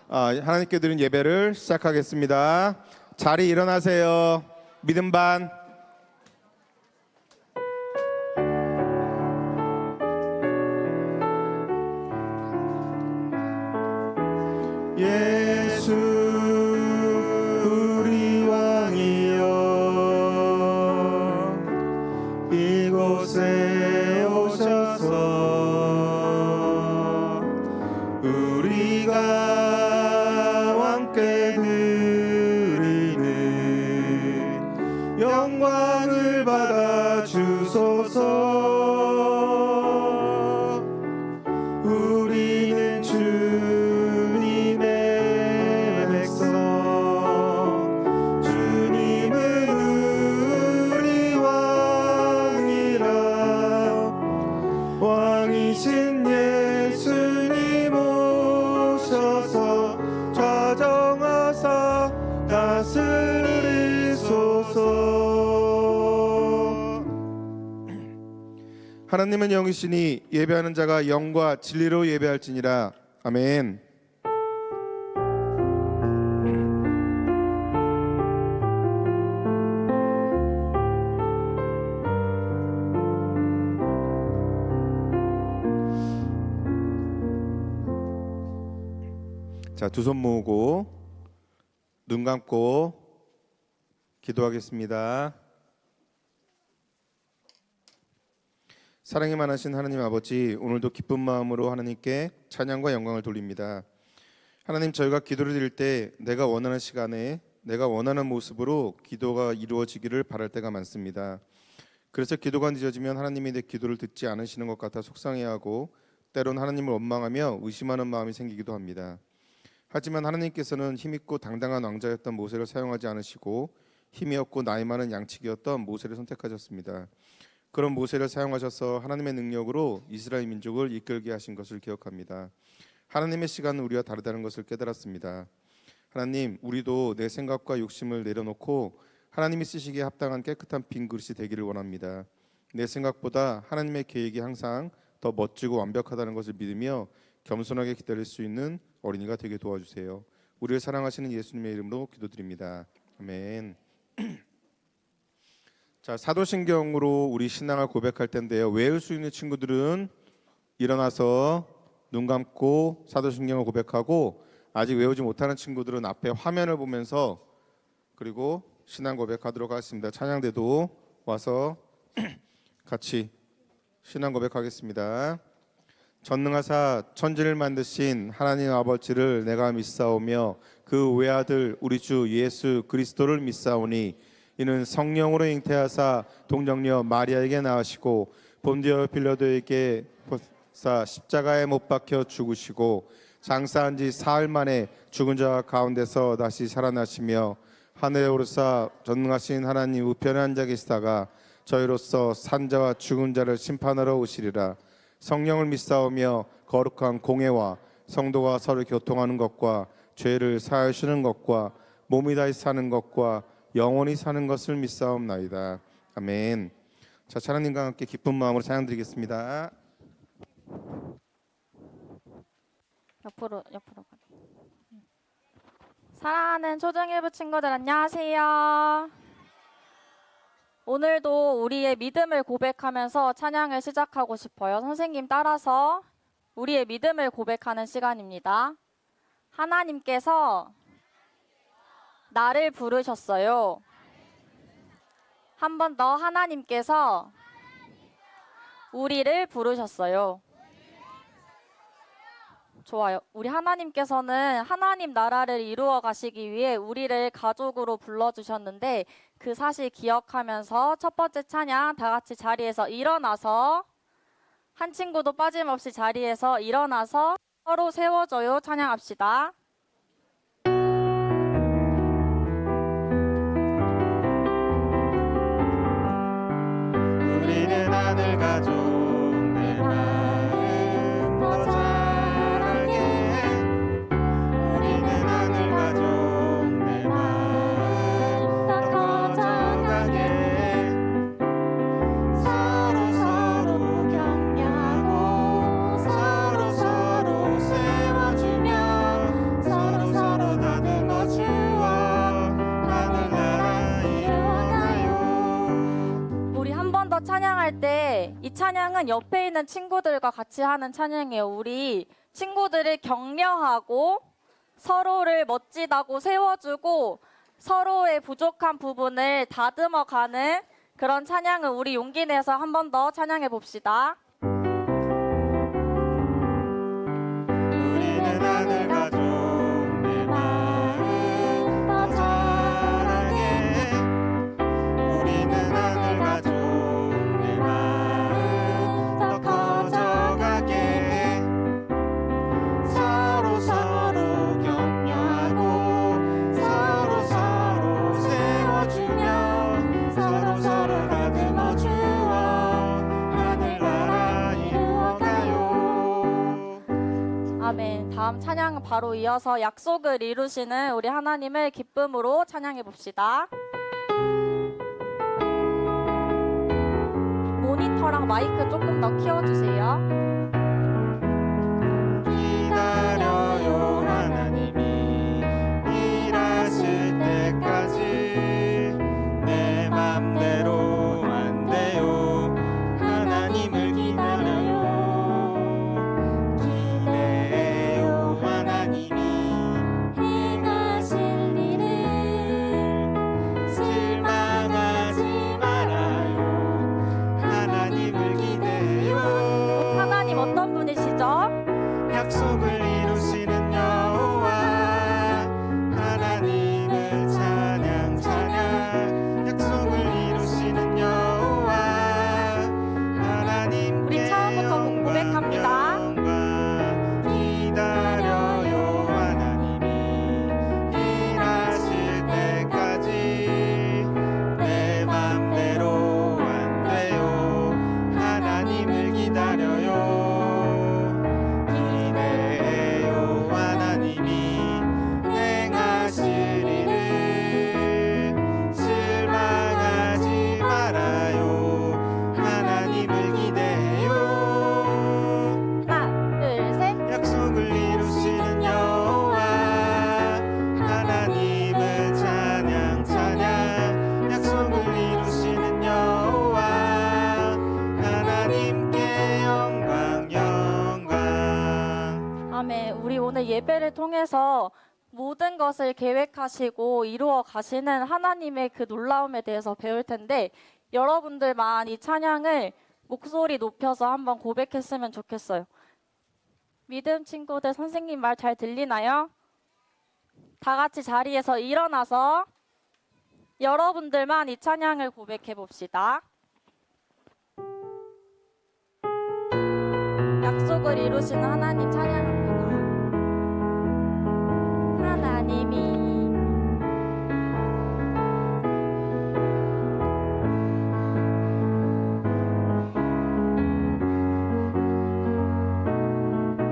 하나님께 드린 예배를 시작하겠습니다. 자리 일어나세요. 믿음 반. 예수 우리 왕이여, 이곳에 오셔서 우리가 함께 드리는 영광을 받아 주소서. 우리는 주님의 백성, 주님은 우리 왕이라. 왕이신 예수님 오셔서 좌정하사 다스리소서. 하나님은 영이시니 예배하는 자가 영과 진리로 예배할지니라. 아멘. 자, 두 손 모으고 눈 감고 기도하겠습니다. 사랑이 많으신 하나님 아버지, 오늘도 기쁜 마음으로 하나님께 찬양과 영광을 돌립니다. 하나님, 저희가 기도를 드릴 때 내가 원하는 시간에 내가 원하는 모습으로 기도가 이루어지기를 바랄 때가 많습니다. 그래서 기도가 늦어지면 하나님이 내 기도를 듣지 않으시는 것 같아 속상해하고 때론 하나님을 원망하며 의심하는 마음이 생기기도 합니다. 하지만 하나님께서는 힘있고 당당한 왕자였던 모세를 사용하지 않으시고 힘이 없고 나이 많은 양치기였던 모세를 선택하셨습니다. 그런 모세를 사용하셔서 하나님의 능력으로 이스라엘 민족을 이끌게 하신 것을 기억합니다. 하나님의 시간은 우리와 다르다는 것을 깨달았습니다. 하나님, 우리도 내 생각과 욕심을 내려놓고 하나님이 쓰시기에 합당한 깨끗한 빈 그릇이 되기를 원합니다. 내 생각보다 하나님의 계획이 항상 더 멋지고 완벽하다는 것을 믿으며 겸손하게 기다릴 수 있는 어린이가 되게 도와주세요. 우리를 사랑하시는 예수님의 이름으로 기도드립니다. 아멘. 자, 사도신경으로 우리 신앙을 고백할 텐데요. 외울 수 있는 친구들은 일어나서 눈 감고 사도신경을 고백하고, 아직 외우지 못하는 친구들은 앞에 화면을 보면서 그리고 신앙 고백하도록 하겠습니다. 찬양대도 와서 같이 신앙 고백하겠습니다. 전능하사 천지를 만드신 하나님 아버지를 내가 믿사오며 그 외아들 우리 주 예수 그리스도를 믿사오니 이는 성령으로 잉태하사 동정녀 마리아에게 낳으시고 본디오 빌라도에게 보사 십자가에 못 박혀 죽으시고 장사한 지 사흘 만에 죽은 자 가운데서 다시 살아나시며 하늘에 오르사 전능하신 하나님 우편에 앉아 계시다가 저희로서 산자와 죽은 자를 심판하러 오시리라. 성령을 믿사오며 거룩한 공회와 성도가 서로 교통하는 것과 죄를 사하시는 것과 몸이 다시 사는 것과 영원히 사는 것을 믿사옵나이다. 아멘. 자, 찬양님과 함께 기쁜 마음으로 찬양드리겠습니다. 옆으로 가. 사랑하는 초등일부 친구들 안녕하세요. 오늘도 우리의 믿음을 고백하면서 찬양을 시작하고 싶어요. 선생님 따라서 우리의 믿음을 고백하는 시간입니다. 하나님께서 나를 부르셨어요. 한 번 더, 하나님께서 우리를 부르셨어요. 좋아요. 우리 하나님께서는 하나님 나라를 이루어 가시기 위해 우리를 가족으로 불러주셨는데, 그 사실 기억하면서 첫 번째 찬양 다 같이 자리에서 일어나서, 한 친구도 빠짐없이 자리에서 일어나서 서로 세워줘요 찬양합시다. 우리는 하늘 가족 내 마음 더 자라게. 우리는 하늘 가족 내 마음 더 커져가게. 서로 격려하고 서로 세워주며 서로 앞에서 찬양할 때 이 찬양은 옆에 있는 친구들과 같이 하는 찬양이에요. 우리 친구들을 격려하고 서로를 멋지다고 세워주고 서로의 부족한 부분을 다듬어가는 그런 찬양을 우리 용기 내서 한 번 더 찬양해 봅시다. 우리는 하늘 가족 내 마음 더 자라게 우리는 하늘 가족 내 마음 더 커져가게 서로 서로 격려하고 서로 서로 세워주며 서로 서로 다듬어 주어 하늘나라 이루어가요. 아멘. 다음 찬양은 바로 이어서 약속을 이루시는 우리 하나님을 기쁨으로 찬양해 봅시다. 모니터랑 마이크 조금 더 키워주세요. 기다려요 하나님이 일하실 때까지 내 맘대로 안 돼요 하나님을 기다려요 기대요 하나님이 행하실 일을 실망하지 말아요 하나님을 기대요 하나님 어떤 분이시죠? 약속을 이루시는 여호와 하나님을 찬양 찬양 약속을 이루시는 여호와 하나님께 우리 처음부터 고백합니다. 영광 기다려요 하나님이 일하실 때까지 내 맘대로 안 돼요 하나님을 기다려요 기대요 하나님이 행하실 일을 실망하지 말아요 하나님을 기대요 하나, 둘, 셋. 약속을 이루시는 여호와 하나님을 찬양 찬양 약속을 이루시는 여호와 하나님께 영광 영광 아멘. 우리 오늘 예배를 통해서 모든 것을 계획하시고 이루어 가시는 하나님의 그 놀라움에 대해서 배울 텐데 여러분들만 이 찬양을 목소리 높여서 한번 고백했으면 좋겠어요. 믿음 친구들 선생님 말 잘 들리나요? 다 같이 자리에서 일어나서 여러분들만 이 찬양을 고백해 봅시다. 약속을 이루시는 하나님 찬양합니다. 하나님이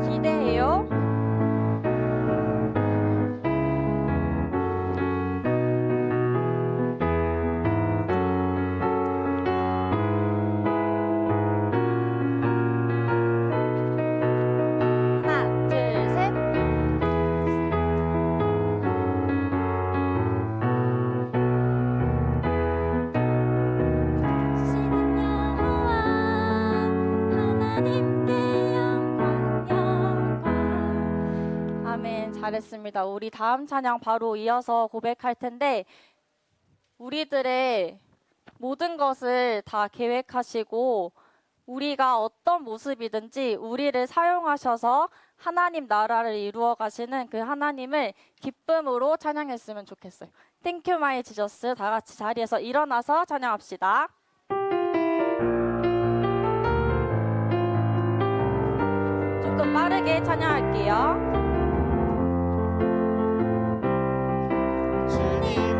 기대해요. 하나, 둘, 셋. 시는 여호와 하나님께 영광 영광. 아멘. 잘했습니다. 우리 다음 찬양 바로 이어서 고백할 텐데 우리들의 모든 것을 다 계획하시고 우리가 어떤 모습이든지 우리를 사용하셔서 하나님 나라를 이루어 가시는 그 하나님을 기쁨으로 찬양했으면 좋겠어요. Thank you my Jesus. 다 같이 자리에서 일어나서 찬양합시다. 조금 빠르게 찬양할게요. 주님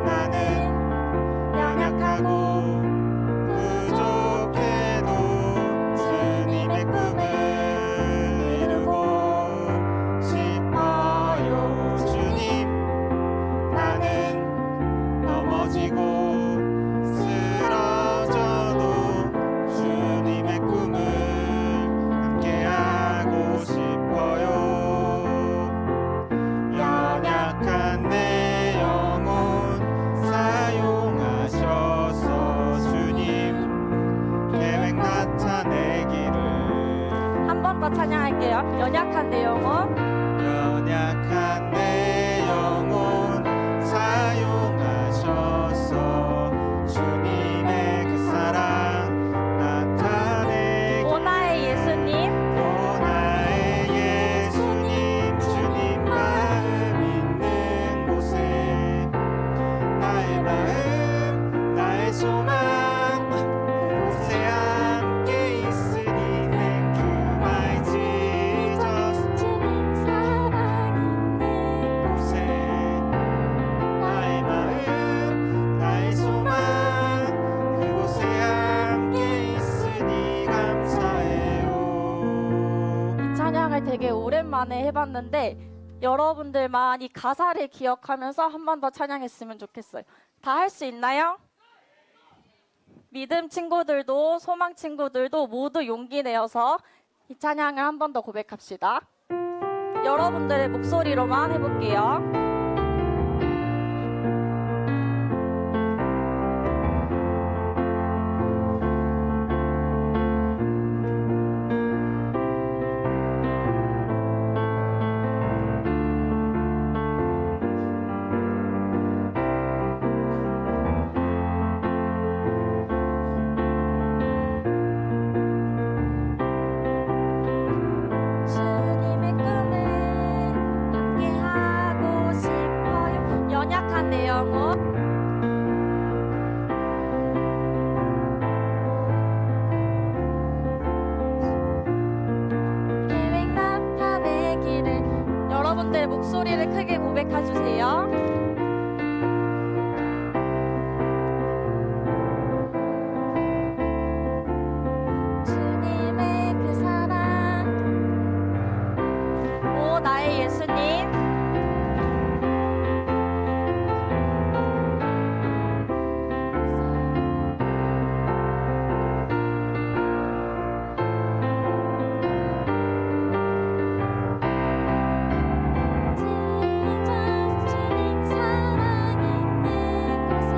나는 연약하고 부족해도 주님의 꿈을 이루고 싶어요 주님 나는 넘어지고 쓰러져도 주님의 꿈을 함께하고 싶어요 찬양할게요. 연약한 내 영혼. 연약한 내 영혼 사용하셔서 주님의 그 사랑 나타내게. 오 나의 예수님. 오 나의 예수님 주님 마음 있는 곳에 나의 마음 나의 소망 그곳에 함께 있으니 Thank you my Jesus. 주님 사랑 있는 곳에 나의 마음 나의 소망 그곳에 함께 있으니 감사해요. 이 찬양을 되게 오랜만에 해봤는데 여러분들만 이 가사를 기억하면서 한 번 더 찬양했으면 좋겠어요. 다 할 수 있나요? 믿음 친구들도 소망 친구들도 모두 용기 내어서 이 찬양을 한 번 더 고백합시다. 여러분들의 목소리로만 해볼게요. 주님의 꿈에 함께하고 싶어요. 연약한 내 영혼. 계획 나타내기를. 여러분들 목소리를 크게 고백해주세요. 주님의 그 사랑. 오 나의 예수님. 주님 사랑 있는 곳에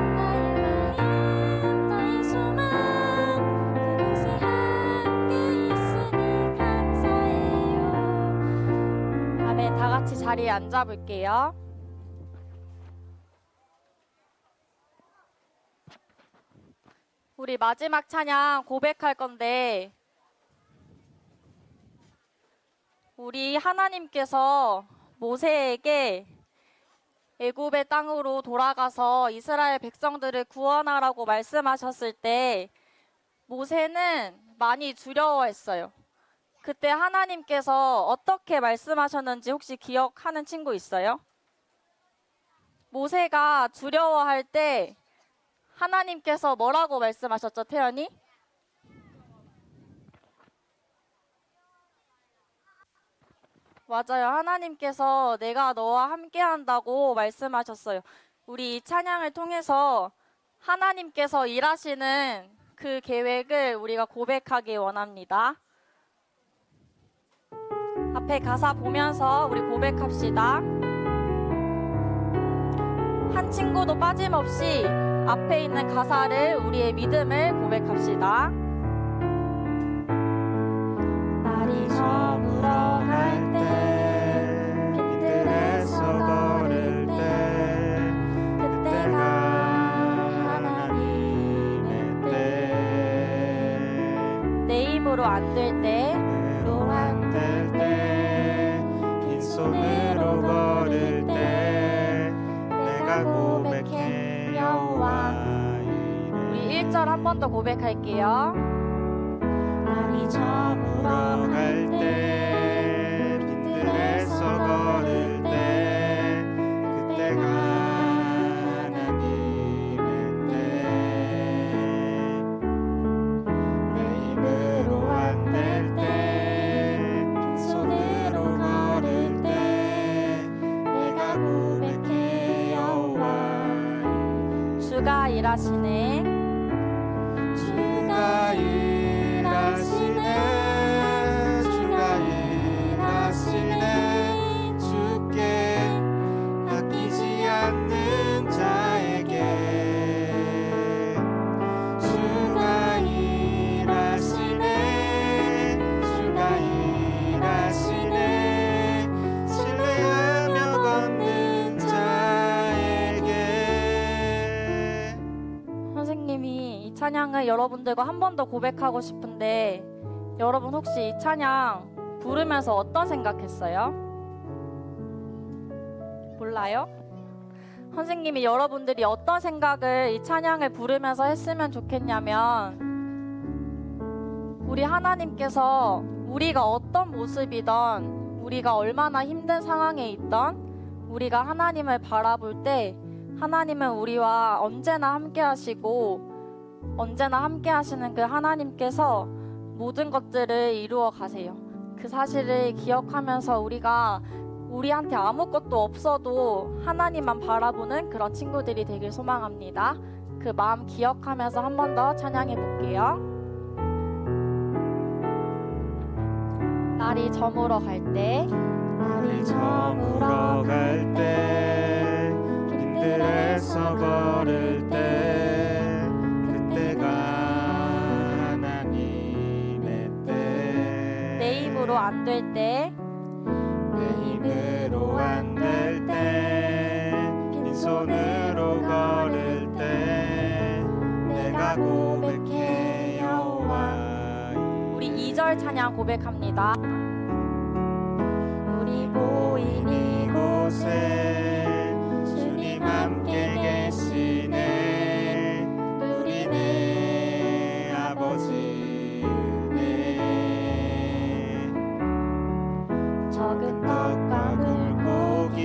나의 마음 나의 소망 그곳에 함께 있으니 감사해요. 아멘. 다 같이 자리에 앉아 볼게요. 우리 마지막 찬양 고백할 건데 우리 하나님께서 모세에게 애굽의 땅으로 돌아가서 이스라엘 백성들을 구원하라고 말씀하셨을 때 모세는 많이 두려워했어요. 그때 하나님께서 어떻게 말씀하셨는지 혹시 기억하는 친구 있어요? 모세가 두려워할 때 하나님께서 뭐라고 말씀하셨죠, 태연이? 맞아요. 하나님께서 내가 너와 함께 한다고 말씀하셨어요. 우리 이 찬양을 통해서 하나님께서 일하시는 그 계획을 우리가 고백하기 원합니다. 앞에 가사 보면서 우리 고백합시다. 한 친구도 빠짐없이 앞에 있는 가사를 우리의 믿음을 고백합시다. 날이 저물어 갈 때 빛들에서 걸을 때 그때가 하나님의 때 내 힘으로 안 될 때 빈손으로 걸을 때 내가 고백해 여호와 우리 1절 한 번 더 고백할게요. 날이 저물어 갈 때 빈들에서 걸을 때 그때가 하나님의 때 내 힘으로 안 될 때 빈손으로 걸을 때 내가 고백해 여호와 주가 일하시네. 주가 일하시네 주가 일하시네 주께 아끼지 않는 자에게 주가 일하시네 찬양을 여러분들과 한 번 더 고백하고 싶은데 여러분 혹시 이 찬양 부르면서 어떤 생각했어요? 몰라요? 선생님이 여러분들이 어떤 생각을 이 찬양을 부르면서 했으면 좋겠냐면 우리 하나님께서 우리가 어떤 모습이던 우리가 얼마나 힘든 상황에 있던 우리가 하나님을 바라볼 때 하나님은 우리와 언제나 함께 하시고 언제나 함께 하시는 그 하나님께서 모든 것들을 이루어 가세요. 그 사실을 기억하면서 우리한테 아무것도 없어도 하나님만 바라보는 그런 친구들이 되길 소망합니다. 그 마음 기억하면서 한 번 더 찬양해 볼게요. 날이 저물어 갈 때 날이 저물어 갈 때 길들에서 걸을 때 그때가 하나님의 때 내 힘으로 안 될 때 내 힘으로 안 될 때 빈손으로 걸을 때 내가 고백해 여호와 우리 2절 찬양 고백합니다. 우리 모인 이곳에 주님 함께 계시네 우리 내 아버지 은혜 적은 떡과 물고기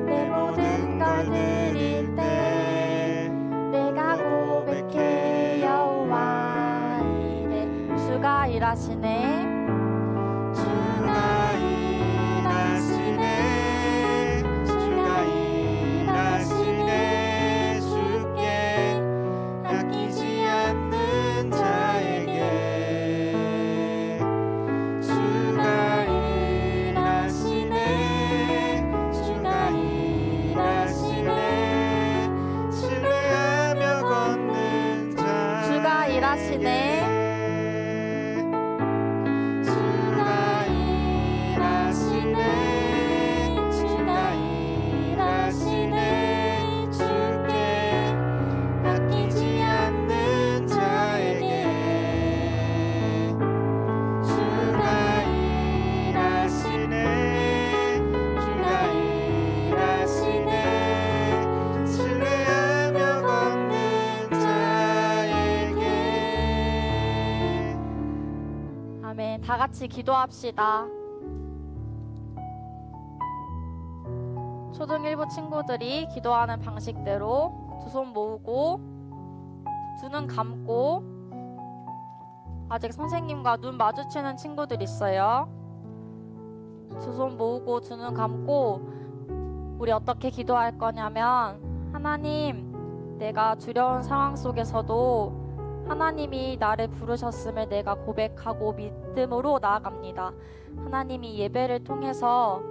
내 모든 걸 드릴 때 내가 고백해 여호와 이래 주가 일하시네 주가 일하시네 주가 일하시네 주께 아끼지 않는 자에게 주가 일하시네 주가 일하시네 신뢰하며 걷는 자 주가 일하시네 주가 일하시네 주께 아끼지 않는 자에게 주가 일하시네 주가 일하시네 신뢰하며 걷는 자에게 아멘. 다 같이 기도합시다. 초등 1부 친구들이 기도하는 방식대로 두 손 모으고 두 눈 감고 아직 선생님과 눈 마주치는 친구들 있어요. 두 손 모으고 두 눈 감고 우리 어떻게 기도할 거냐면 하나님 내가 두려운 상황 속에서도 하나님이 나를 부르셨음을 내가 고백하고 믿음으로 나아갑니다. 하나님이 예배를 통해서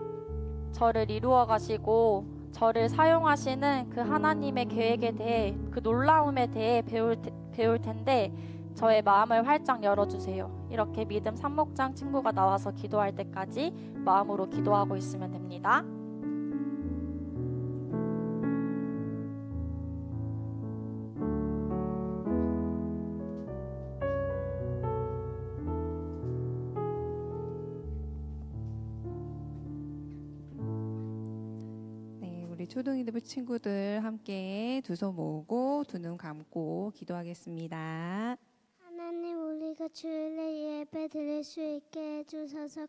저를 이루어 가시고 저를 사용하시는 그 하나님의 계획에 대해 그 놀라움에 대해 배울 텐데 저의 마음을 활짝 열어주세요. 이렇게 믿음 삼목장 친구가 나와서 기도할 때까지 마음으로 기도하고 있으면 됩니다. 네, 우리 초등이부 친구들 함께 두 손 모으고 두 눈 감고 기도하겠습니다. 하나님 우리가 주일에 예배 드릴 수 있게 해주셔서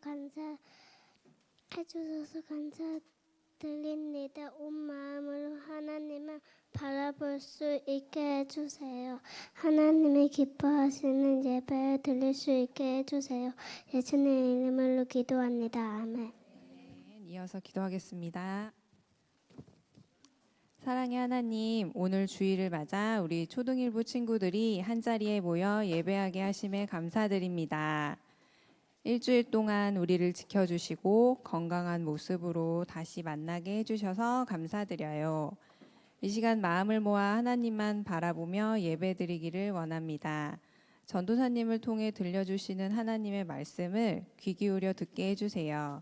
감사드립니다. 온 마음으로 하나님을 바라볼 수 있게 해주세요. 하나님이 기뻐하시는 예배 드릴 수 있게 해주세요. 예수님 이름으로 기도합니다. 아멘. 네, 이어서 기도하겠습니다. 사랑의 하나님, 오늘 주일을 맞아 우리 초등일부 친구들이 한자리에 모여 예배하게 하심에 감사드립니다. 일주일 동안 우리를 지켜주시고 건강한 모습으로 다시 만나게 해주셔서 감사드려요. 이 시간 마음을 모아 하나님만 바라보며 예배드리기를 원합니다. 전도사님을 통해 들려주시는 하나님의 말씀을 귀 기울여 듣게 해주세요.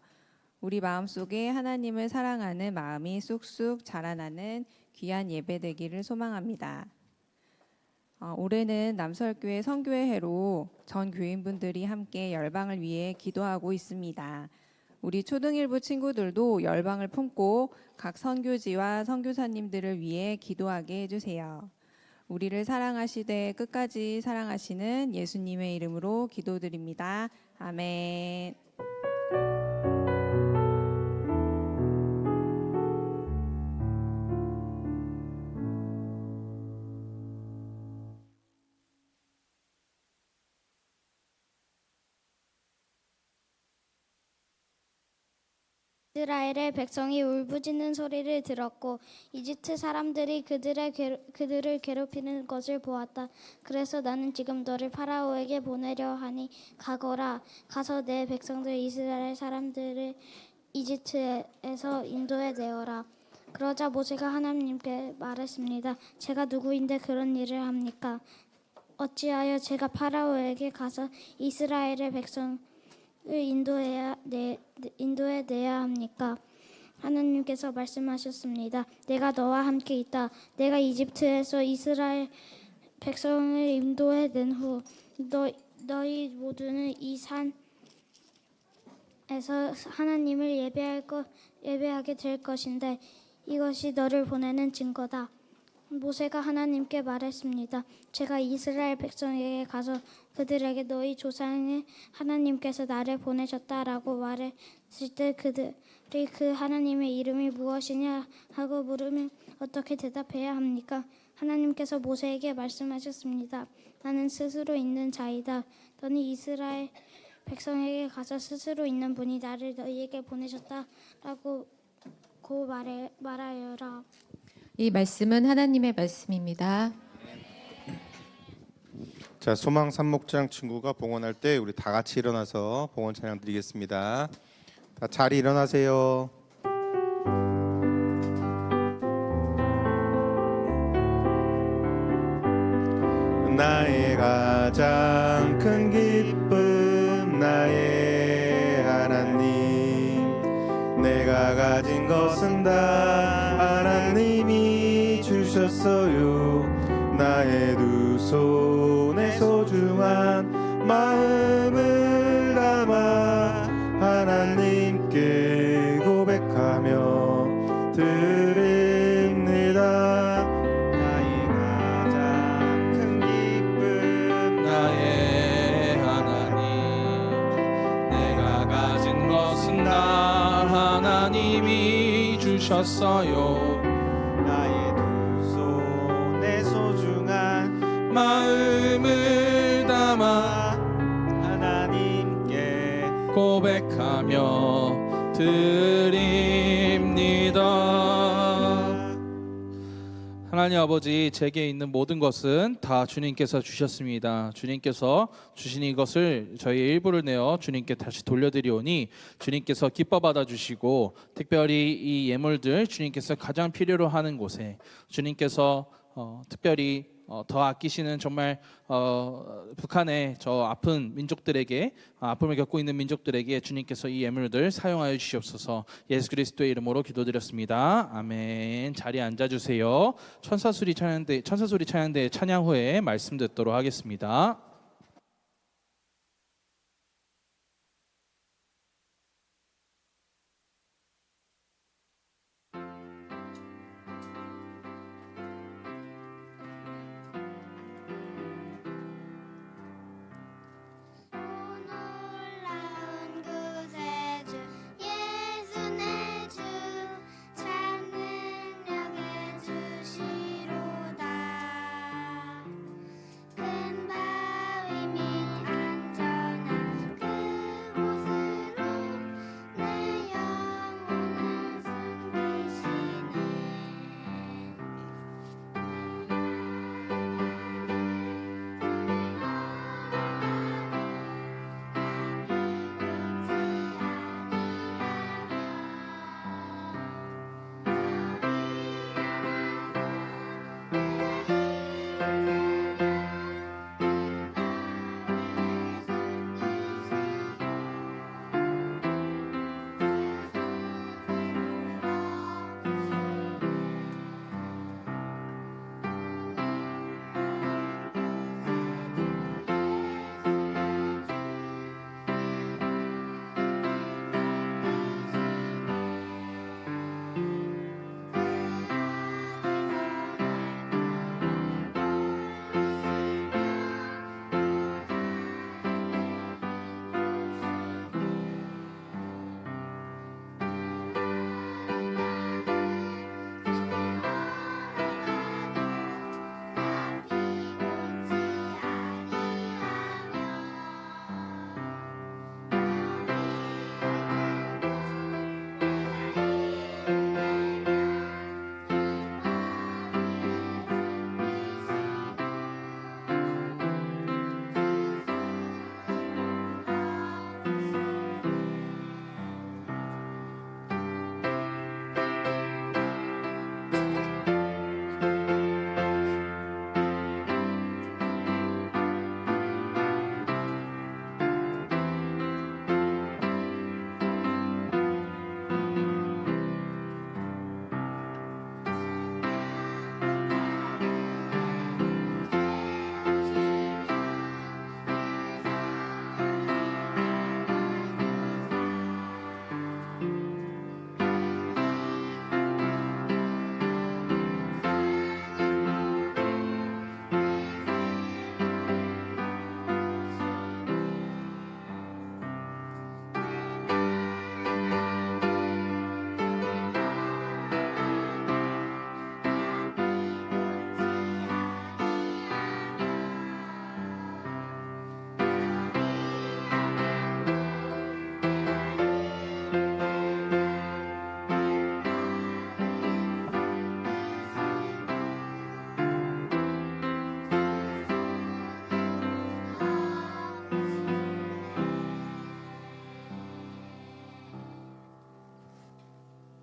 우리 마음속에 하나님을 사랑하는 마음이 쑥쑥 자라나는 귀한 예배 되기를 소망합니다. 올해는 남서울교회 선교회 해로 전 교인분들이 함께 열방을 위해 기도하고 있습니다. 우리 초등일부 친구들도 열방을 품고 각 선교지와 선교사님들을 위해 기도하게 해주세요. 우리를 사랑하시되 끝까지 사랑하시는 예수님의 이름으로 기도드립니다. 아멘. 이스라엘의 백성이 울부짖는 소리를 들었고 이집트 사람들이 그들을 괴롭히는 것을 보았다. 그래서 나는 지금 너를 파라오에게 보내려 하니 가거라. 가서 내 백성들 이스라엘 사람들을 이집트에서 인도해 내어라. 그러자 모세가 하나님께 말했습니다. 제가 누구인데 그런 일을 합니까? 어찌하여 제가 파라오에게 가서 이스라엘의 백성을 인도해 내야 합니까? 하나님께서 말씀하셨습니다. 내가 너와 함께 있다. 내가 이집트에서 이스라엘 백성을 인도해 낸 후 너희 모두는 이 산에서 하나님을 예배하게 될 것인데 이것이 너를 보내는 증거다. 모세가 하나님께 말했습니다. 제가 이스라엘 백성에게 가서 그들에게 너희 조상의 하나님께서 나를 보내셨다라고 말했을 때 그들이 그 하나님의 이름이 무엇이냐 하고 물으면 어떻게 대답해야 합니까? 하나님께서 모세에게 말씀하셨습니다. 나는 스스로 있는 자이다. 너는 이스라엘 백성에게 가서 스스로 있는 분이 나를 너희에게 보내셨다라고 말하여라. 이 말씀은 하나님의 말씀입니다. 자, 소망 산목장 친구가 봉헌할 때 우리 다 같이 일어나서 봉헌 찬양 드리겠습니다. 다 자리 일어나세요. 나의 가장 큰 기쁨 나의 하나님 내가 가진 것은 다 하나님이 주셨어요. 나의 두 손에 소중한 마음을 담아 하나님께 고백하며 드립니다. 나의 가장 큰 기쁨 나의 하나님 내가 가진 것은 다 하나님이 주셨어요. 나의 두 손에 소중한 마음을 담아 하나님께 고백하며 드립니다. 하나님 아버지, 제게 있는 모든 것은 다 주님께서 주셨습니다. 주님께서 주신 이것을 저희 일부를 내어 주님께 다시 돌려드리오니 주님께서 기뻐 받아주시고 특별히 이 예물들 주님께서 가장 필요로 하는 곳에 주님께서 특별히 더 아끼시는 정말 북한의 저 아픈 민족들에게 아픔을 겪고 있는 민족들에게 주님께서 이 예물들 사용하여 주시옵소서. 예수 그리스도의 이름으로 기도드렸습니다. 아멘. 자리에 앉아주세요. 천사소리 찬양대 찬양 후에 말씀 듣도록 하겠습니다. 놀라운 구세주 예수 내 주 참 능력의 주시로다. 큰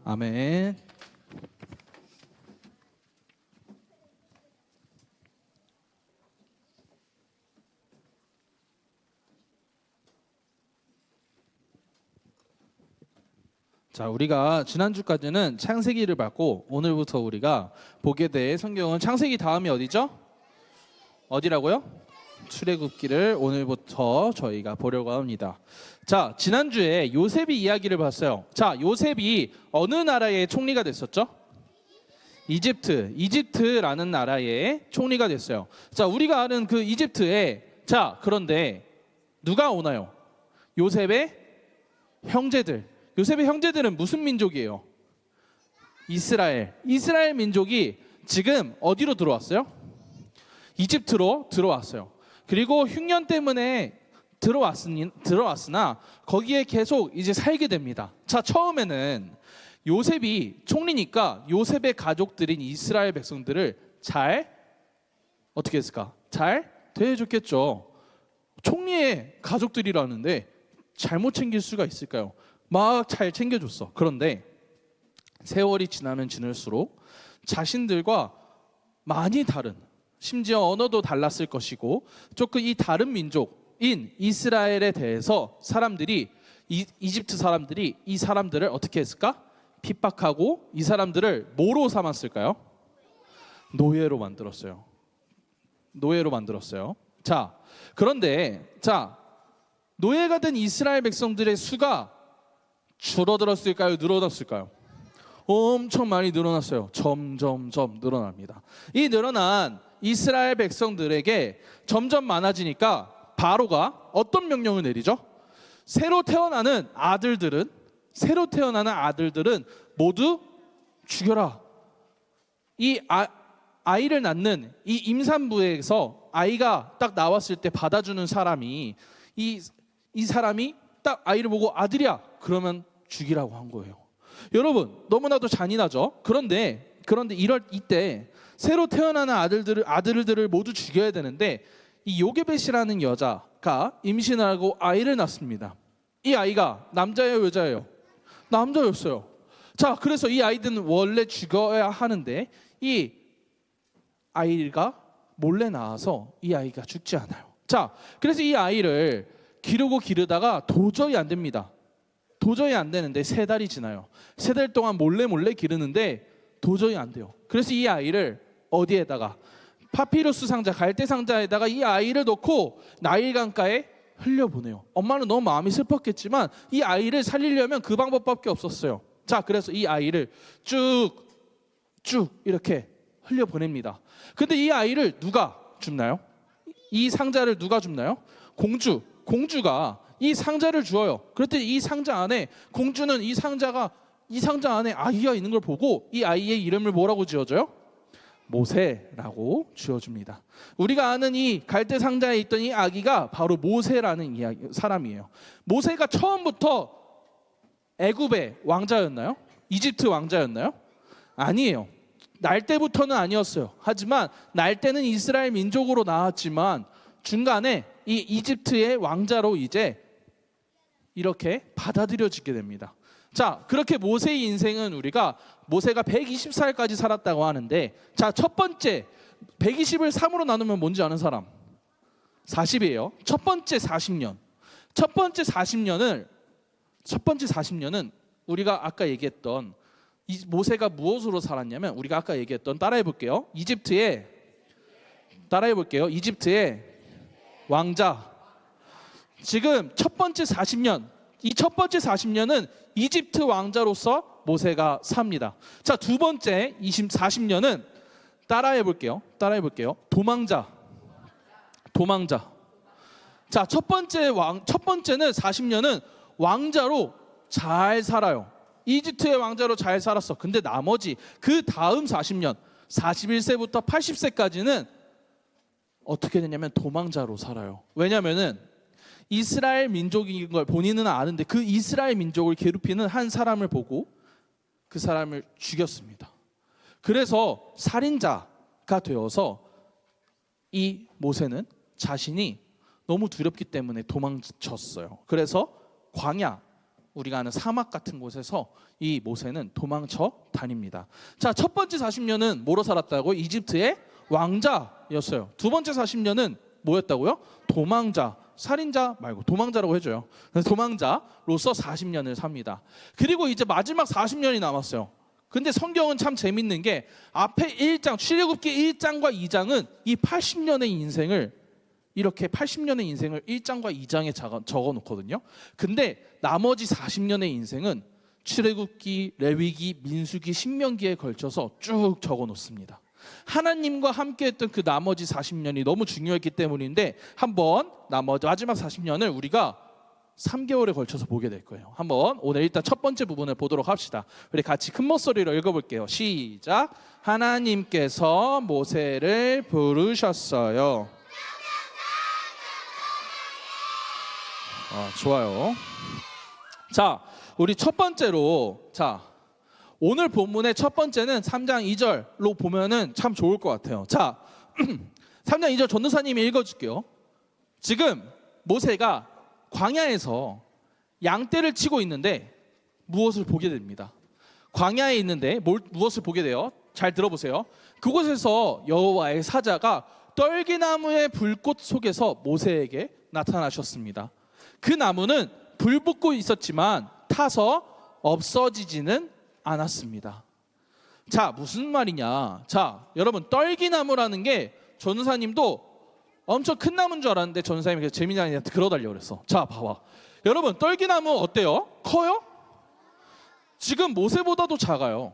아멘. 자, 우리가 지난주까지는 창세기를 봤고 오늘부터 우리가 보게 될 성경은 창세기 다음이 어디죠? 어디라고요? 출애굽기를 오늘부터 저희가 보려고 합니다. 자, 지난주에 요셉이 이야기를 봤어요. 자, 요셉이 어느 나라의 총리가 됐었죠? 이집트라는 나라의 총리가 됐어요. 자, 우리가 아는 그 이집트에 자, 그런데 누가 오나요? 요셉의 형제들. 요셉의 형제들은 무슨 민족이에요? 이스라엘 민족이 지금 어디로 들어왔어요? 이집트로 들어왔어요. 그리고 흉년 때문에 들어왔으나 거기에 계속 이제 살게 됩니다. 자, 처음에는 요셉이 총리니까 요셉의 가족들인 이스라엘 백성들을 잘 어떻게 했을까? 잘 대해줬겠죠. 총리의 가족들이라는데 잘못 챙길 수가 있을까요? 막 잘 챙겨줬어. 그런데 세월이 지나면 지날수록 자신들과 많이 다른, 심지어 언어도 달랐을 것이고 조금 이 다른 민족인 이스라엘에 대해서 사람들이 이집트 사람들이 이 사람들을 어떻게 했을까? 핍박하고 이 사람들을 뭐로 삼았을까요? 노예로 만들었어요. 자, 그런데 노예가 된 이스라엘 백성들의 수가 줄어들었을까요? 늘어났을까요? 엄청 많이 늘어났어요. 점점 늘어납니다. 이 늘어난 이스라엘 백성들에게 점점 많아지니까 바로가 어떤 명령을 내리죠? 새로 태어나는 아들들은 모두 죽여라. 이 아이를 낳는 이 임산부에서 아이가 딱 나왔을 때 받아주는 사람이 이 사람이 딱 아이를 보고 아들이야 그러면 죽이라고 한 거예요. 여러분 너무나도 잔인하죠. 그런데 이때 새로 태어나는 아들들을 모두 죽여야 되는데 이 요게벳이라는 여자가 임신하고 아이를 낳습니다. 이 아이가 남자예요, 여자예요? 남자였어요. 자, 그래서 이 아이들은 원래 죽어야 하는데 이 아이가 몰래 나와서 이 아이가 죽지 않아요. 자, 그래서 이 아이를 기르다가 도저히 안 됩니다. 도저히 안 되는데 3달이 지나요. 3달 동안 몰래 기르는데 도저히 안 돼요. 그래서 이 아이를 어디에다가 파피루스 상자, 갈대 상자에다가 이 아이를 넣고 나일 강가에 흘려보내요. 엄마는 너무 마음이 슬펐겠지만 이 아이를 살리려면 그 방법밖에 없었어요. 자, 그래서 이 아이를 쭉 이렇게 흘려보냅니다. 근데 이 아이를 누가 줍나요? 이 상자를 누가 줍나요? 공주가 이 상자를 주어요. 그랬더니 이 상자 안에 공주는 이 상자 안에 아기가 있는 걸 보고 이 아이의 이름을 뭐라고 지어줘요? 모세라고 지어줍니다. 우리가 아는 이 갈대 상자에 있던 이 아기가 바로 모세라는 사람이에요. 모세가 처음부터 애굽의 왕자였나요? 이집트 왕자였나요? 아니에요. 날 때부터는 아니었어요. 하지만 날 때는 이스라엘 민족으로 나왔지만 중간에 이 이집트의 왕자로 이제 이렇게 받아들여지게 됩니다. 자, 그렇게 모세의 인생은 모세가 120살까지 살았다고 하는데 자, 첫 번째 120을 3으로 나누면 뭔지 아는 사람? 40이에요. 첫 번째 40년은 우리가 아까 얘기했던 이 모세가 무엇으로 살았냐면 우리가 아까 얘기했던 따라해볼게요. 이집트의 왕자. 지금 첫 번째 40년, 이 첫 번째 40년은 이집트 왕자로서 모세가 삽니다. 자, 두 번째 40년은 따라해볼게요. 도망자. 자, 첫 번째는 40년은 왕자로 잘 살아요. 이집트의 왕자로 잘 살았어. 근데 나머지 그 다음 40년, 41세부터 80세까지는 어떻게 되냐면 도망자로 살아요. 왜냐면은 이스라엘 민족인 걸 본인은 아는데 그 이스라엘 민족을 괴롭히는 한 사람을 보고 그 사람을 죽였습니다. 그래서 살인자가 되어서 이 모세는 자신이 너무 두렵기 때문에 도망쳤어요. 그래서 광야, 우리가 아는 사막 같은 곳에서 이 모세는 도망쳐 다닙니다. 자, 첫 번째 40년은 뭐로 살았다고? 이집트의 왕자였어요. 두 번째 40년은 뭐였다고요? 도망자, 살인자 말고 도망자라고 해줘요. 그래서 도망자로서 40년을 삽니다. 그리고 이제 마지막 40년이 남았어요. 근데 성경은 참 재밌는 게 앞에 1장, 출애굽기 1장과 2장은 이 80년의 인생을 이렇게 80년의 인생을 1장과 2장에 적어 놓거든요. 근데 나머지 40년의 인생은 출애굽기, 레위기, 민수기, 신명기에 걸쳐서 쭉 적어 놓습니다. 하나님과 함께 했던 그 나머지 40년이 너무 중요했기 때문인데 한번 나머지 마지막 40년을 우리가 3개월에 걸쳐서 보게 될 거예요. 한번 오늘 일단 첫 번째 부분을 보도록 합시다. 우리 같이 큰 목소리로 읽어볼게요. 시작. 하나님께서 모세를 부르셨어요. 좋아요. 자, 우리 첫 번째로 오늘 본문의 첫 번째는 3장 2절로 보면은 참 좋을 것 같아요. 자, 3장 2절 전도사님이 읽어줄게요. 지금 모세가 광야에서 양떼를 치고 있는데 무엇을 보게 됩니다. 광야에 있는데 무엇을 보게 돼요? 잘 들어보세요. 그곳에서 여호와의 사자가 떨기나무의 불꽃 속에서 모세에게 나타나셨습니다. 그 나무는 불 붙고 있었지만 타서 없어지지는 않았습니다. 자, 무슨 말이냐? 자, 여러분, 떨기나무라는 게 전우사님도 엄청 큰 나무인 줄 알았는데 전우사님이 그래서 재민이한테 끌어달려고 그랬어. 자, 봐봐. 여러분, 떨기나무 어때요? 커요? 지금 모세보다도 작아요.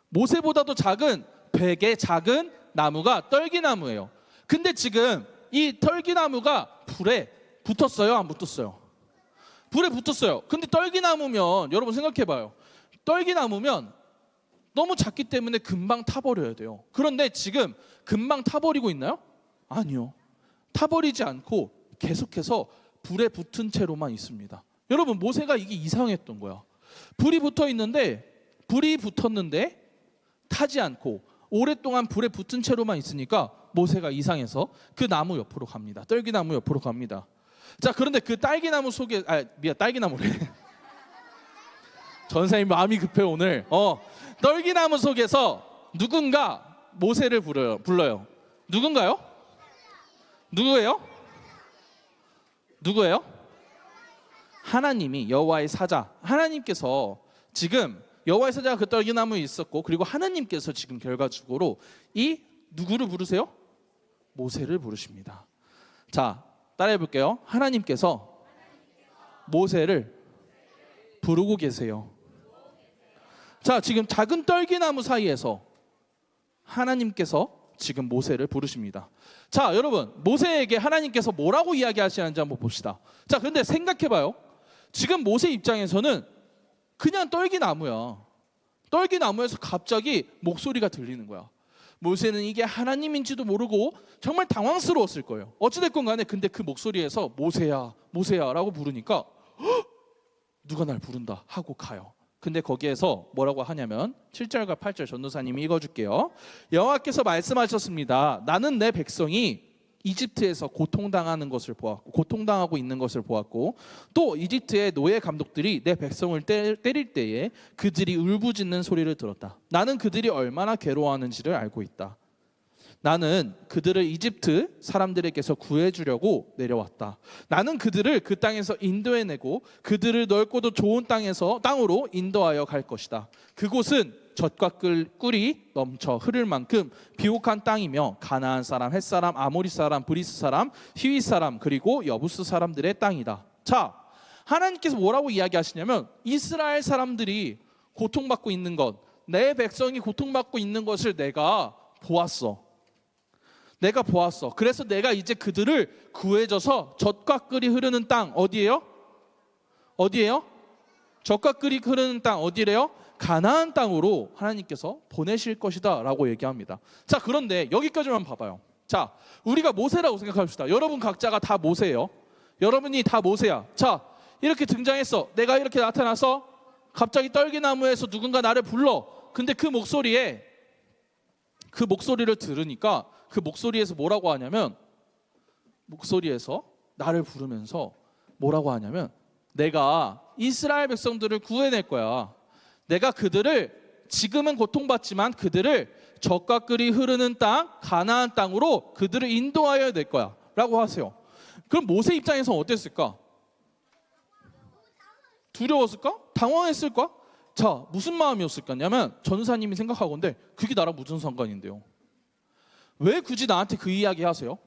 모세보다도 작은, 되게 작은 나무가 떨기나무예요. 근데 지금 이 떨기나무가 불에 붙었어요? 안 붙었어요? 불에 붙었어요. 근데 떨기나무면 여러분 생각해봐요. 떨기나무면 너무 작기 때문에 금방 타버려야 돼요. 그런데 지금 금방 타버리고 있나요? 아니요. 타버리지 않고 계속해서 불에 붙은 채로만 있습니다. 여러분, 모세가 이게 이상했던 거야. 불이 붙었는데 타지 않고 오랫동안 불에 붙은 채로만 있으니까 모세가 이상해서 그 나무 옆으로 갑니다. 떨기나무 옆으로 갑니다. 자, 그런데 그 딸기나무 속에 딸기나무래. 전사님 마음이 급해 오늘. 떨기나무 속에서 누군가 모세를 불러요. 누군가요? 누구예요? 하나님이, 여호와의 사자. 하나님께서 지금 여호와의 사자가 그 떨기나무에 있었고, 그리고 하나님께서 지금 결과적으로 이 누구를 부르세요? 모세를 부르십니다. 자, 따라해 볼게요. 하나님께서 모세를 부르고 계세요. 자, 지금 작은 떨기나무 사이에서 하나님께서 지금 모세를 부르십니다. 자, 여러분, 모세에게 하나님께서 뭐라고 이야기하시는지 한번 봅시다. 자, 그런데 생각해 봐요. 지금 모세 입장에서는 그냥 떨기나무야. 떨기나무에서 갑자기 목소리가 들리는 거야. 모세는 이게 하나님인지도 모르고 정말 당황스러웠을 거예요. 어찌됐건 간에 근데 그 목소리에서 모세야, 모세야 라고 부르니까 누가 날 부른다 하고 가요. 근데 거기에서 뭐라고 하냐면 7절과 8절 전도사님이 읽어줄게요. 여호와께서 말씀하셨습니다. 나는 내 백성이 이집트에서 고통당하는 것을 보았고, 고통당하고 있는 것을 보았고, 또 이집트의 노예 감독들이 내 백성을 때릴 때에 그들이 울부짖는 소리를 들었다. 나는 그들이 얼마나 괴로워하는지를 알고 있다. 나는 그들을 이집트 사람들에게서 구해주려고 내려왔다. 나는 그들을 그 땅에서 인도해내고 그들을 넓고도 좋은 땅으로 인도하여 갈 것이다. 그곳은 젖과 꿀이 넘쳐 흐를 만큼 비옥한 땅이며 가나안 사람, 헷 사람, 아모리 사람, 브리스 사람, 히위 사람, 그리고 여부스 사람들의 땅이다. 자, 하나님께서 뭐라고 이야기하시냐면 이스라엘 사람들이 고통받고 있는 것, 내 백성이 고통받고 있는 것을 내가 보았어. 그래서 내가 이제 그들을 구해줘서 젖과 꿀이 흐르는 땅, 어디예요? 젖과 꿀이 흐르는 땅 어디래요? 가나안 땅으로 하나님께서 보내실 것이다 라고 얘기합니다. 자, 그런데 여기까지만 봐봐요. 자, 우리가 모세라고 생각합시다. 여러분 각자가 다 모세예요. 여러분이 다 모세야. 자, 이렇게 등장했어. 내가 이렇게 나타나서 갑자기 떨기나무에서 누군가 나를 불러. 근데 그 목소리를 들으니까 그 목소리에서 뭐라고 하냐면, 목소리에서 나를 부르면서 뭐라고 하냐면 내가 이스라엘 백성들을 구해낼 거야. 내가 그들을 지금은 고통받지만 그들을 젖과 꿀이 흐르는 땅 가나안 땅으로 그들을 인도하여 낼 거야 라고 하세요. 그럼 모세 입장에서 어땠을까? 두려웠을까? 당황했을까? 자, 무슨 마음이었을까냐면 전사님이 생각하건대 그게 나랑 무슨 상관인데요? 왜 굳이 나한테 그 이야기 하세요?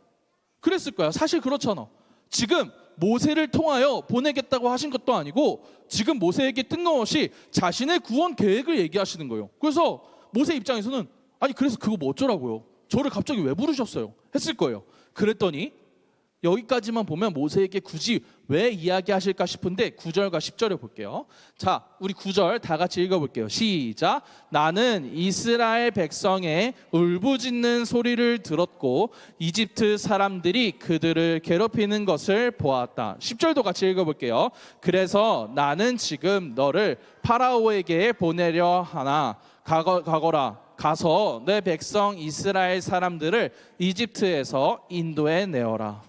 그랬을 거야. 사실 그렇잖아. 지금 모세를 통하여 보내겠다고 하신 것도 아니고 지금 모세에게 뜬금없이 자신의 구원 계획을 얘기하시는 거예요. 그래서 모세 입장에서는 아니 그래서 그거 뭐 어쩌라고요? 저를 갑자기 왜 부르셨어요? 했을 거예요. 그랬더니 여기까지만 보면 모세에게 굳이 왜 이야기하실까 싶은데 9절과 10절을 볼게요. 자, 우리 9절 다 같이 읽어볼게요. 시작. 나는 이스라엘 백성의 울부짖는 소리를 들었고 이집트 사람들이 그들을 괴롭히는 것을 보았다. 10절도 같이 읽어볼게요. 그래서 나는 지금 너를 파라오에게 보내려 하나 가거라. 가서 내 백성 이스라엘 사람들을 이집트에서 인도해 내어라.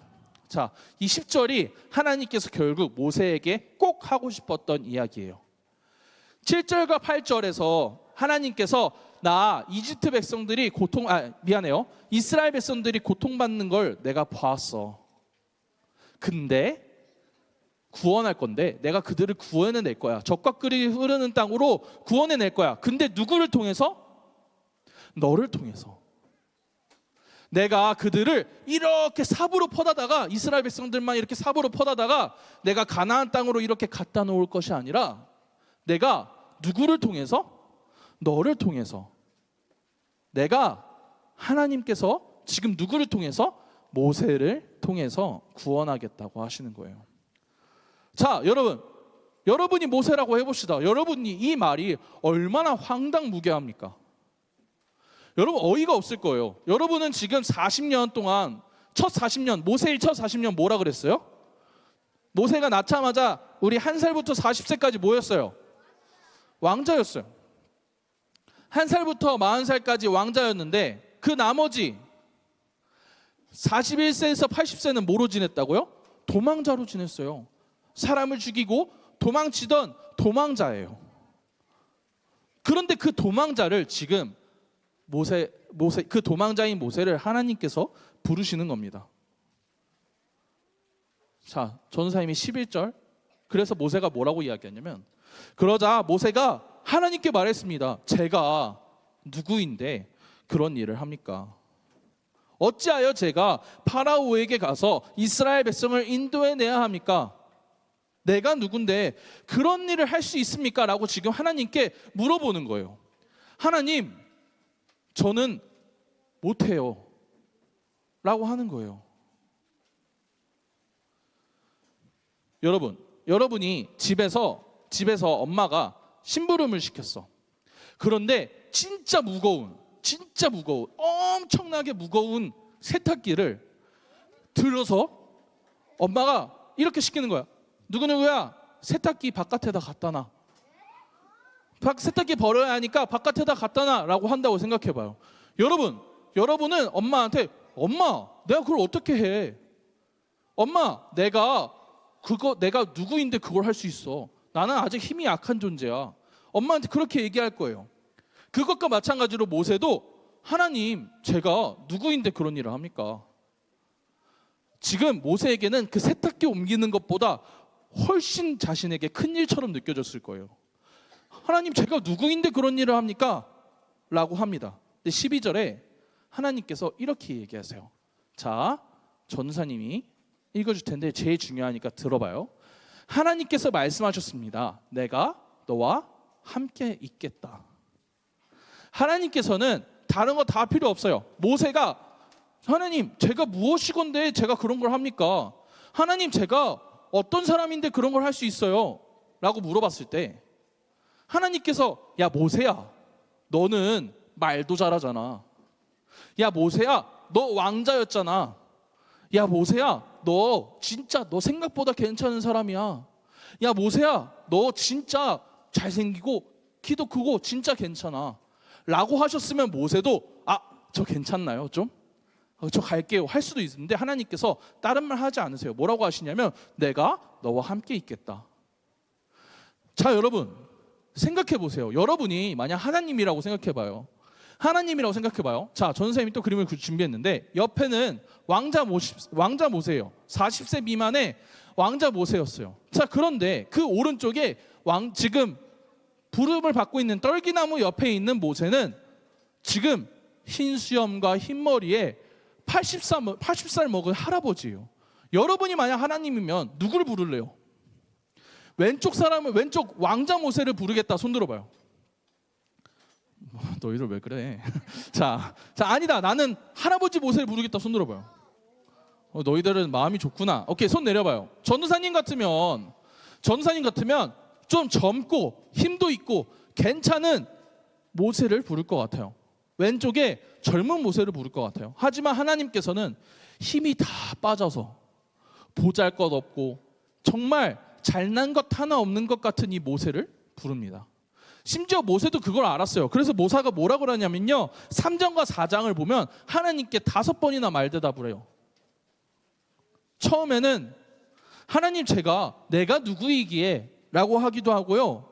자, 이 10절이 하나님께서 결국 모세에게 꼭 하고 싶었던 이야기예요. 7절과 8절에서 하나님께서 나 이집트 백성들이 이스라엘 백성들이 고통받는 걸 내가 봤어. 근데 구원할 건데 내가 그들을 구원해낼 거야. 젖과 꿀이 흐르는 땅으로 구원해낼 거야. 근데 누구를 통해서? 너를 통해서. 내가 그들을 이렇게 삽으로 퍼다다가 이스라엘 백성들만 이렇게 삽으로 퍼다다가 내가 가나안 땅으로 이렇게 갖다 놓을 것이 아니라 내가 누구를 통해서? 너를 통해서. 내가 하나님께서 지금 누구를 통해서? 모세를 통해서 구원하겠다고 하시는 거예요. 자, 여러분이 모세라고 해봅시다. 여러분이 이 말이 얼마나 황당무계합니까? 여러분 어이가 없을 거예요. 여러분은 지금 40년 동안 모세의 첫 40년 뭐라 그랬어요? 모세가 낳자마자 우리 1살부터 40세까지 뭐였어요? 왕자였어요. 1살부터 40살까지 왕자였는데 그 나머지 41세에서 80세는 뭐로 지냈다고요? 도망자로 지냈어요. 사람을 죽이고 도망치던 도망자예요. 그런데 그 도망자를 지금 그 도망자인 모세를 하나님께서 부르시는 겁니다. 자, 전사님이 11절. 그래서 모세가 뭐라고 이야기했냐면 그러자 모세가 하나님께 말했습니다. 제가 누구인데 그런 일을 합니까? 어찌하여 제가 파라오에게 가서 이스라엘 백성을 인도해내야 합니까? 내가 누군데 그런 일을 할 수 있습니까? 라고 지금 하나님께 물어보는 거예요. 하나님, 저는 못해요 라고 하는 거예요. 여러분이 집에서 엄마가 심부름을 시켰어. 그런데 진짜 무거운 엄청나게 무거운 세탁기를 들어서 엄마가 이렇게 시키는 거야. 누구누구야, 세탁기 바깥에다 갖다 놔. 세탁기 버려야 하니까 바깥에다 갖다 놔라고 한다고 생각해봐요. 여러분은 엄마한테 엄마, 내가 그걸 어떻게 해? 엄마, 내가 누구인데 그걸 할 수 있어? 나는 아직 힘이 약한 존재야. 엄마한테 그렇게 얘기할 거예요. 그것과 마찬가지로 모세도 하나님, 제가 누구인데 그런 일을 합니까? 지금 모세에게는 그 세탁기 옮기는 것보다 훨씬 자신에게 큰 일처럼 느껴졌을 거예요. 하나님, 제가 누구인데 그런 일을 합니까? 라고 합니다. 근데 12절에 하나님께서 이렇게 얘기하세요. 자, 전사님이 읽어줄 텐데 제일 중요하니까 들어봐요. 하나님께서 말씀하셨습니다. 내가 너와 함께 있겠다. 하나님께서는 다른 거 다 필요 없어요. 모세가 하나님, 제가 무엇이건데 제가 그런 걸 합니까? 하나님, 제가 어떤 사람인데 그런 걸 할 수 있어요? 라고 물어봤을 때 하나님께서 야 모세야, 너는 말도 잘하잖아. 야 모세야, 너 왕자였잖아. 야 모세야, 너 생각보다 괜찮은 사람이야. 야 모세야, 너 진짜 잘생기고 키도 크고 진짜 괜찮아 라고 하셨으면 모세도 저 괜찮나요 좀? 저 갈게요 할 수도 있는데 하나님께서 다른 말 하지 않으세요. 뭐라고 하시냐면 내가 너와 함께 있겠다. 자, 여러분 생각해 보세요. 여러분이 만약 하나님이라고 생각해 봐요. 하나님이라고 생각해 봐요. 자, 전 선생님이 또 그림을 준비했는데 옆에는 왕자 모세예요. 40세 미만의 왕자 모세였어요. 자, 그런데 그 오른쪽에 지금 부름을 받고 있는 떨기나무 옆에 있는 모세는 지금 흰 수염과 흰 머리에 80살 먹은 할아버지예요. 여러분이 만약 하나님이면 누구를 부를래요? 왼쪽 왕자 모세를 부르겠다. 손 들어봐요. 너희들 왜 그래? 자, 아니다. 나는 할아버지 모세를 부르겠다. 손 들어봐요. 너희들은 마음이 좋구나. 오케이, 손 내려봐요. 전도사님 같으면 좀 젊고 힘도 있고 괜찮은 모세를 부를 것 같아요. 왼쪽에 젊은 모세를 부를 것 같아요. 하지만 하나님께서는 힘이 다 빠져서 보잘것없고 정말 잘난 것 하나 없는 것 같은 이 모세를 부릅니다. 심지어 모세도 그걸 알았어요. 그래서 모세가 뭐라고 그러냐면요, 3장과 4장을 보면 하나님께 5번이나 말대답을 해요. 처음에는 하나님, 내가 누구이기에 라고 하기도 하고요.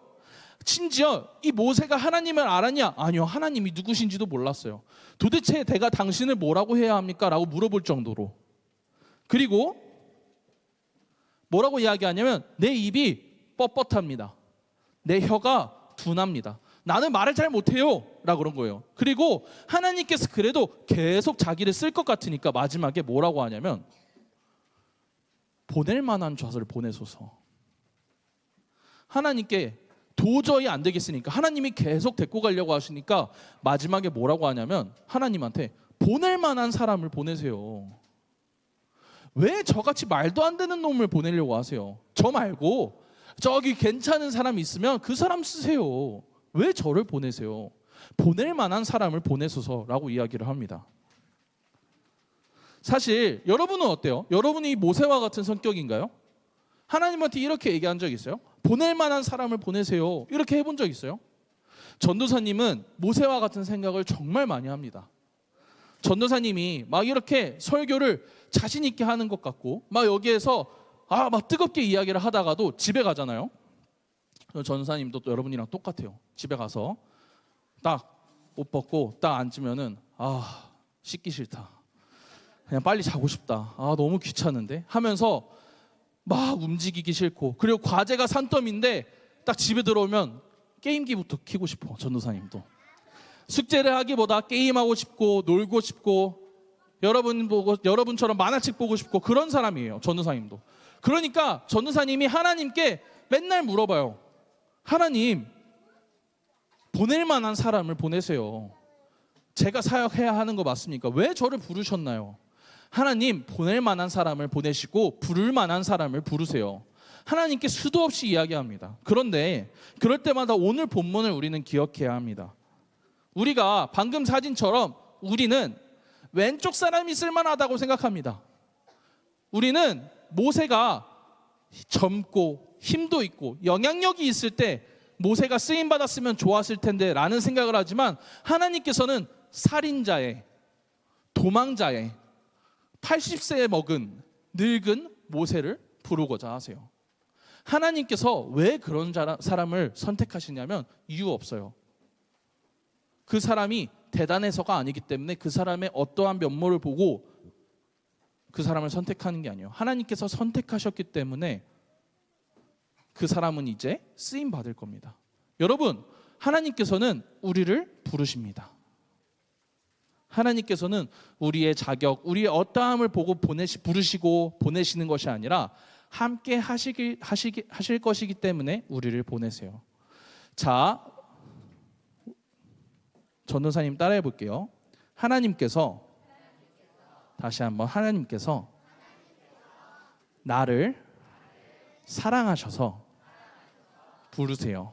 심지어 이 모세가 하나님을 알았냐? 아니요, 하나님이 누구신지도 몰랐어요. 도대체 내가 당신을 뭐라고 해야 합니까? 라고 물어볼 정도로. 그리고 뭐라고 이야기하냐면 내 입이 뻣뻣합니다. 내 혀가 둔합니다. 나는 말을 잘 못해요 라고 그런 거예요. 그리고 하나님께서 그래도 계속 자기를 쓸 것 같으니까 마지막에 뭐라고 하냐면 보낼 만한 자를 보내소서. 하나님께 도저히 안 되겠으니까 하나님이 계속 데리고 가려고 하시니까 마지막에 뭐라고 하냐면 하나님한테 보낼 만한 사람을 보내세요. 왜 저같이 말도 안 되는 놈을 보내려고 하세요? 저 말고 저기 괜찮은 사람 있으면 그 사람 쓰세요. 왜 저를 보내세요? 보낼 만한 사람을 보내소서라고 이야기를 합니다. 사실 여러분은 어때요? 여러분이 모세와 같은 성격인가요? 하나님한테 이렇게 얘기한 적 있어요? 보낼 만한 사람을 보내세요. 이렇게 해본 적 있어요? 전도사님은 모세와 같은 생각을 정말 많이 합니다. 전도사님이 막 이렇게 설교를 자신 있게 하는 것 같고 막 여기에서 막 뜨겁게 이야기를 하다가도 집에 가잖아요. 전도사님도 또 여러분이랑 똑같아요. 집에 가서 딱 옷 벗고 딱 앉으면은 씻기 싫다. 그냥 빨리 자고 싶다. 너무 귀찮은데 하면서 막 움직이기 싫고, 그리고 과제가 산더미인데 딱 집에 들어오면 게임기부터 켜고 싶어. 전도사님도 숙제를 하기보다 게임하고 싶고 놀고 싶고 여러분처럼 만화책 보고 싶고 그런 사람이에요. 전도사님도. 그러니까 전도사님이 하나님께 맨날 물어봐요. 하나님, 보낼 만한 사람을 보내세요. 제가 사역해야 하는 거 맞습니까? 왜 저를 부르셨나요? 하나님, 보낼 만한 사람을 보내시고 부를 만한 사람을 부르세요. 하나님께 수도 없이 이야기합니다. 그런데 그럴 때마다 오늘 본문을 우리는 기억해야 합니다. 우리가 방금 사진처럼 우리는 왼쪽 사람이 쓸만하다고 생각합니다. 우리는 모세가 젊고 힘도 있고 영향력이 있을 때 모세가 쓰임받았으면 좋았을 텐데 라는 생각을 하지만 하나님께서는 살인자의, 도망자의, 80세에 먹은 늙은 모세를 부르고자 하세요. 하나님께서 왜 그런 사람을 선택하시냐면 이유 없어요. 그 사람이 대단해서가 아니기 때문에 그 사람의 어떠한 면모를 보고 그 사람을 선택하는 게 아니에요. 하나님께서 선택하셨기 때문에 그 사람은 이제 쓰임 받을 겁니다. 여러분, 하나님께서는 우리를 부르십니다. 하나님께서는 우리의 자격, 우리의 어떠함을 보고 부르시고 보내시는 것이 아니라 함께 하실 것이기 때문에 우리를 보내세요. 자, 전도사님 따라해 볼게요. 하나님께서, 다시 한번, 하나님께서 나를 사랑하셔서 부르세요.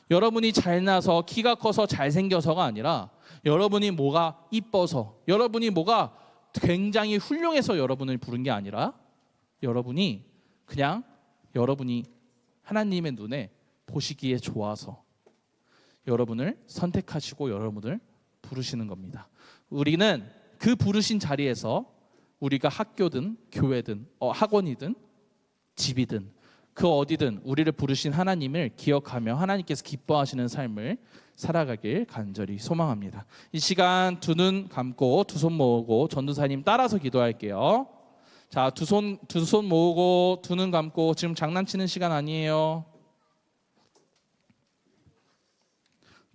여러분이 잘나서 키가 커서 잘생겨서가 아니라 여러분이 뭐가 이뻐서, 여러분이 뭐가 굉장히 훌륭해서 여러분을 부른 게 아니라 여러분이 하나님의 눈에 보시기에 좋아서 여러분을 선택하시고 여러분을 부르시는 겁니다. 우리는 그 부르신 자리에서 우리가 학교든 교회든 학원이든 집이든 그 어디든 우리를 부르신 하나님을 기억하며 하나님께서 기뻐하시는 삶을 살아가길 간절히 소망합니다. 이 시간 두 눈 감고 두 손 모으고 전도사님 따라서 기도할게요. 자, 두 손 모으고 두 눈 감고. 지금 장난치는 시간 아니에요.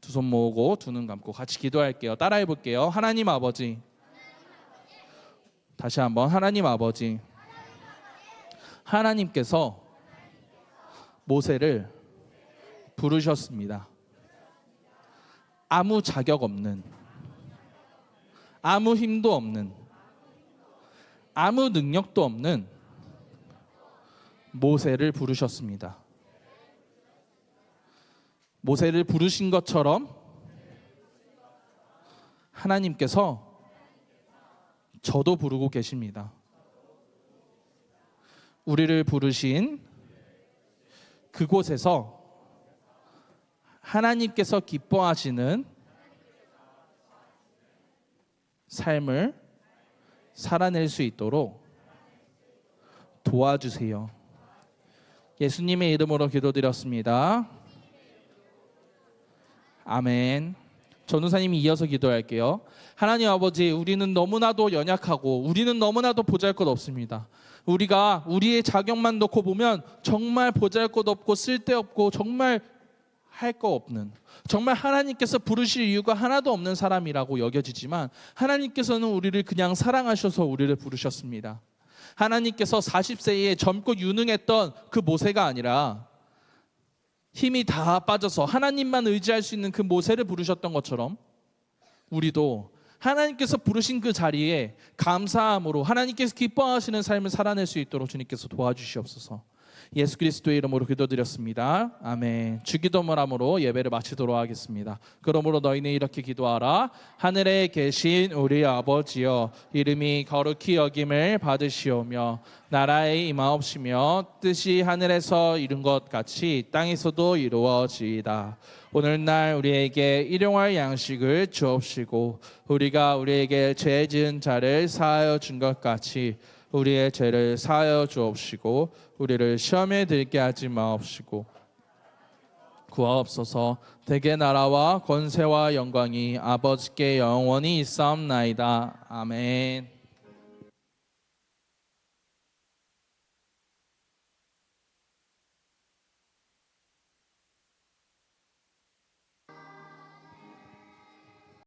두 손 모으고 두 눈 감고 같이 기도할게요. 따라해 볼게요. 하나님 아버지. 다시 한번 하나님 아버지. 하나님께서 모세를 부르셨습니다. 아무 자격 없는, 아무 힘도 없는, 아무 능력도 없는 모세를 부르셨습니다. 모세를 부르신 것처럼 하나님께서 저도 부르고 계십니다. 우리를 부르신 그곳에서 하나님께서 기뻐하시는 삶을 살아낼 수 있도록 도와주세요. 예수님의 이름으로 기도드렸습니다. 아멘. 전우사님이 이어서 기도할게요. 하나님 아버지, 우리는 너무나도 연약하고 우리는 너무나도 보잘것없습니다. 우리가 우리의 자격만 놓고 보면 정말 보잘것없고 쓸데없고 정말 할 거 없는, 정말 하나님께서 부르실 이유가 하나도 없는 사람이라고 여겨지지만 하나님께서는 우리를 그냥 사랑하셔서 우리를 부르셨습니다. 하나님께서 40세에 젊고 유능했던 그 모세가 아니라 힘이 다 빠져서 하나님만 의지할 수 있는 그 모세를 부르셨던 것처럼 우리도 하나님께서 부르신 그 자리에 감사함으로 하나님께서 기뻐하시는 삶을 살아낼 수 있도록 주님께서 도와주시옵소서. 예수 그리스도의 이름으로 기도드렸습니다. 아멘. 주기도문함으로 예배를 마치도록 하겠습니다. 그러므로 너희는 이렇게 기도하라. 하늘에 계신 우리 아버지여, 이름이 거룩히 여김을 받으시오며 나라의 임하옵시며 뜻이 하늘에서 이룬 것 같이 땅에서도 이루어지이다. 오늘날 우리에게 일용할 양식을 주옵시고 우리가 우리에게 죄 지은 자를 사하여 준 것 같이 우리의 죄를 사하여 주옵시고 우리를 시험에 들게 하지 마옵시고 구하옵소서. 대개 나라와 권세와 영광이 아버지께 영원히 있사옵나이다. 아멘.